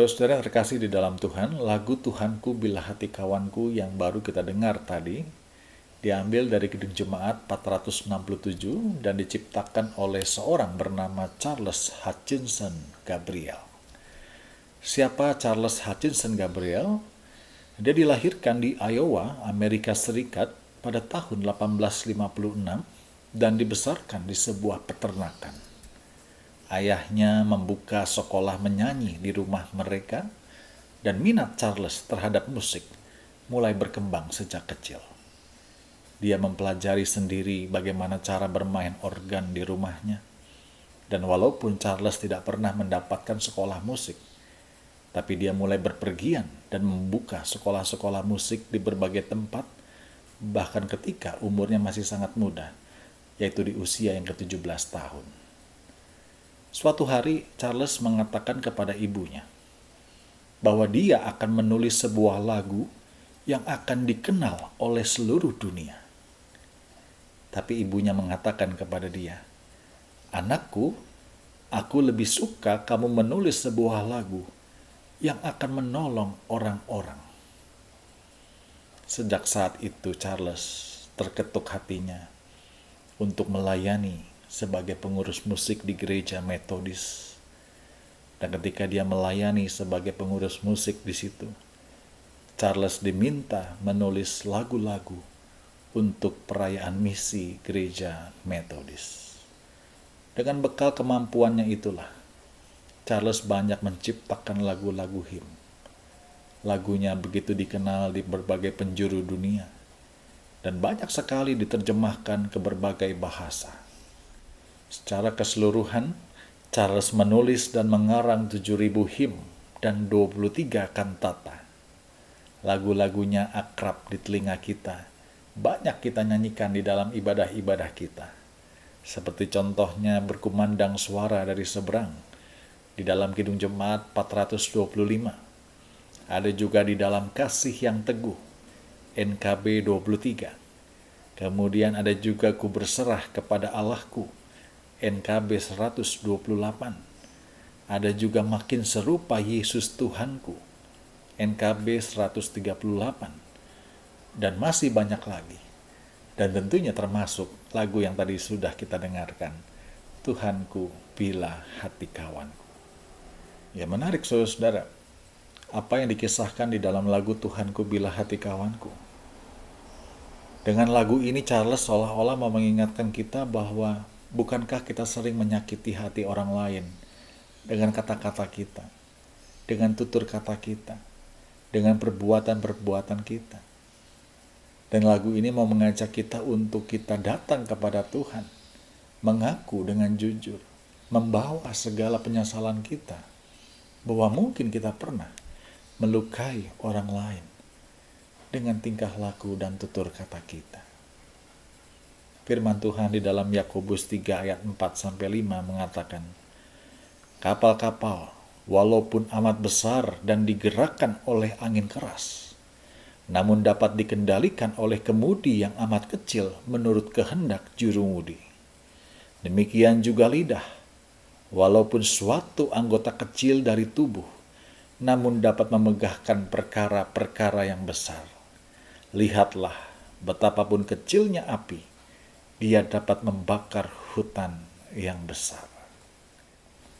Saudara-saudara yang terkasih di dalam Tuhan, lagu Tuhanku Bila Hati Kawanku yang baru kita dengar tadi diambil dari Kidung Jemaat 467 dan diciptakan oleh seorang bernama Charles Hutchinson Gabriel. Siapa Charles Hutchinson Gabriel? Dia dilahirkan di Iowa, Amerika Serikat pada tahun 1856 dan dibesarkan di sebuah peternakan. Ayahnya membuka sekolah menyanyi di rumah mereka dan minat Charles terhadap musik mulai berkembang sejak kecil. Dia mempelajari sendiri bagaimana cara bermain organ di rumahnya. Dan walaupun Charles tidak pernah mendapatkan sekolah musik, tapi dia mulai berpergian dan membuka sekolah-sekolah musik di berbagai tempat, bahkan ketika umurnya masih sangat muda, yaitu di usia yang ke-17 tahun. Suatu hari, Charles mengatakan kepada ibunya bahwa dia akan menulis sebuah lagu yang akan dikenal oleh seluruh dunia. Tapi ibunya mengatakan kepada dia, "Anakku, aku lebih suka kamu menulis sebuah lagu yang akan menolong orang-orang." Sejak saat itu, Charles terketuk hatinya untuk melayani sebagai pengurus musik di gereja Metodis. Dan ketika dia melayani sebagai pengurus musik di situ, Charles diminta menulis lagu-lagu untuk perayaan misi gereja Metodis. Dengan bekal kemampuannya itulah, Charles banyak menciptakan lagu-lagu him. Lagunya begitu dikenal di berbagai penjuru dunia, dan banyak sekali diterjemahkan ke berbagai bahasa. Secara keseluruhan, Charles menulis dan mengarang 7.000 him dan 23 kantata. Lagu-lagunya akrab di telinga kita, banyak kita nyanyikan di dalam ibadah-ibadah kita. Seperti contohnya berkumandang suara dari seberang, di dalam Kidung Jemaat 425. Ada juga di dalam Kasih yang Teguh, NKB 23. Kemudian ada juga Ku Berserah kepada Allahku, NKB 128. Ada juga Makin Serupa Yesus Tuhanku, NKB 138. Dan masih banyak lagi. Dan tentunya termasuk lagu yang tadi sudah kita dengarkan, Tuhanku Bila Hati Kawanku. Ya, menarik saudara-saudara, apa yang dikisahkan di dalam lagu Tuhanku Bila Hati Kawanku. Dengan lagu ini Charles seolah-olah mau mengingatkan kita bahwa bukankah kita sering menyakiti hati orang lain dengan kata-kata kita, dengan tutur kata kita, dengan perbuatan-perbuatan kita. Dan lagu ini mau mengajak kita untuk kita datang kepada Tuhan, mengaku dengan jujur, membawa segala penyesalan kita, bahwa mungkin kita pernah melukai orang lain dengan tingkah laku dan tutur kata kita. Firman Tuhan di dalam Yakobus 3 ayat 4-5 mengatakan, "Kapal-kapal walaupun amat besar dan digerakkan oleh angin keras, namun dapat dikendalikan oleh kemudi yang amat kecil menurut kehendak jurumudi. Demikian juga lidah, walaupun suatu anggota kecil dari tubuh, namun dapat memegahkan perkara-perkara yang besar. Lihatlah betapapun kecilnya api, dia dapat membakar hutan yang besar."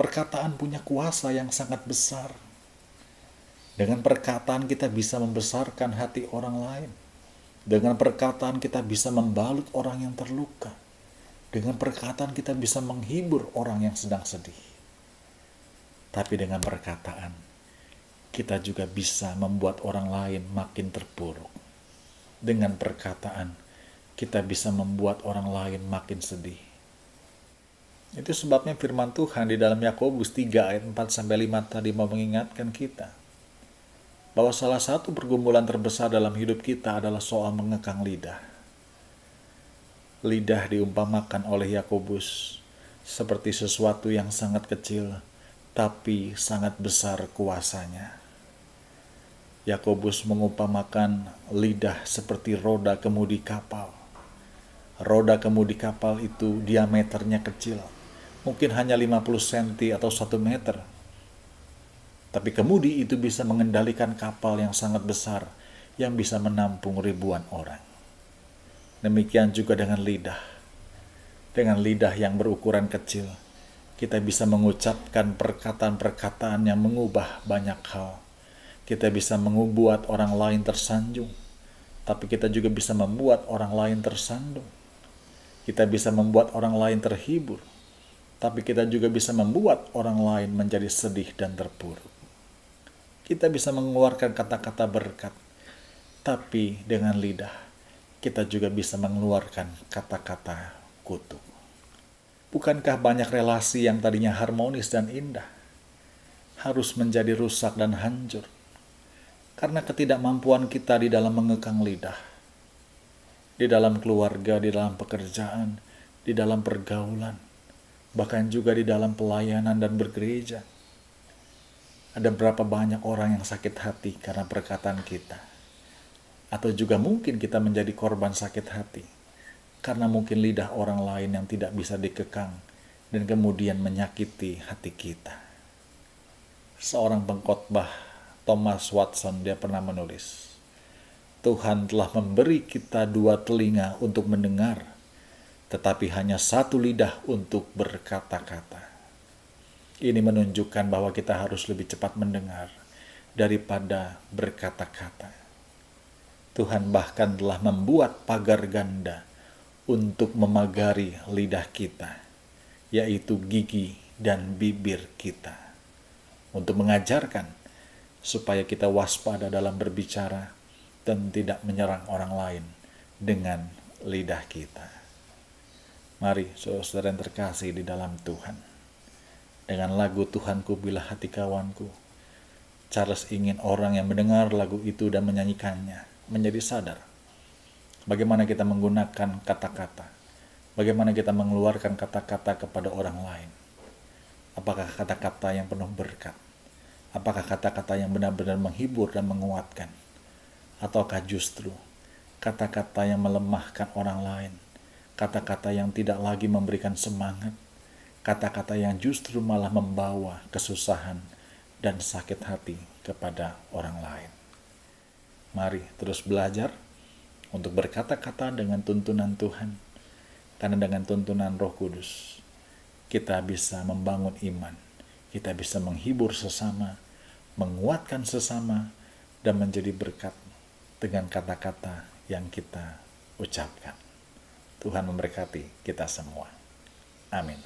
Perkataan punya kuasa yang sangat besar. Dengan perkataan kita bisa membesarkan hati orang lain. Dengan perkataan kita bisa membalut orang yang terluka. Dengan perkataan kita bisa menghibur orang yang sedang sedih. Tapi dengan perkataan, kita juga bisa membuat orang lain makin terpuruk. Dengan perkataan, kita bisa membuat orang lain makin sedih. Itu sebabnya firman Tuhan di dalam Yakobus 3 ayat 4-5 tadi mau mengingatkan kita bahwa salah satu pergumulan terbesar dalam hidup kita adalah soal mengekang lidah. Lidah diumpamakan oleh Yakobus seperti sesuatu yang sangat kecil tapi sangat besar kuasanya. Yakobus mengumpamakan lidah seperti roda kemudi kapal. Roda kemudi kapal itu diameternya kecil, mungkin hanya 50 cm atau 1 meter. Tapi kemudi itu bisa mengendalikan kapal yang sangat besar yang bisa menampung ribuan orang. Demikian juga dengan lidah. Dengan lidah yang berukuran kecil, kita bisa mengucapkan perkataan-perkataan yang mengubah banyak hal. Kita bisa membuat orang lain tersanjung, tapi kita juga bisa membuat orang lain tersandung. Kita bisa membuat orang lain terhibur, tapi kita juga bisa membuat orang lain menjadi sedih dan terpuruk. Kita bisa mengeluarkan kata-kata berkat, tapi dengan lidah kita juga bisa mengeluarkan kata-kata kutuk. Bukankah banyak relasi yang tadinya harmonis dan indah harus menjadi rusak dan hancur karena ketidakmampuan kita di dalam mengekang lidah, di dalam keluarga, di dalam pekerjaan, di dalam pergaulan, bahkan juga di dalam pelayanan dan bergereja. Ada berapa banyak orang yang sakit hati karena perkataan kita, atau juga mungkin kita menjadi korban sakit hati karena mungkin lidah orang lain yang tidak bisa dikekang dan kemudian menyakiti hati kita. Seorang pengkhotbah, Thomas Watson, dia pernah menulis, Tuhan telah memberi kita 2 telinga untuk mendengar, tetapi hanya 1 lidah untuk berkata-kata. Ini menunjukkan bahwa kita harus lebih cepat mendengar daripada berkata-kata. Tuhan bahkan telah membuat pagar ganda untuk memagari lidah kita, yaitu gigi dan bibir kita, untuk mengajarkan supaya kita waspada dalam berbicara dan tidak menyerang orang lain dengan lidah kita. Mari saudara yang terkasih di dalam Tuhan, dengan lagu Tuhanku Bila Hati Kawanku, Charles ingin orang yang mendengar lagu itu dan menyanyikannya menjadi sadar bagaimana kita menggunakan kata-kata, bagaimana kita mengeluarkan kata-kata kepada orang lain. Apakah kata-kata yang penuh berkat? Apakah kata-kata yang benar-benar menghibur dan menguatkan? Ataukah justru kata-kata yang melemahkan orang lain? Kata-kata yang tidak lagi memberikan semangat? Kata-kata yang justru malah membawa kesusahan dan sakit hati kepada orang lain. Mari terus belajar untuk berkata-kata dengan tuntunan Tuhan, karena dengan tuntunan Roh Kudus kita bisa membangun iman, kita bisa menghibur sesama, menguatkan sesama, dan menjadi berkat dengan kata-kata yang kita ucapkan. Tuhan memberkati kita semua. Amin.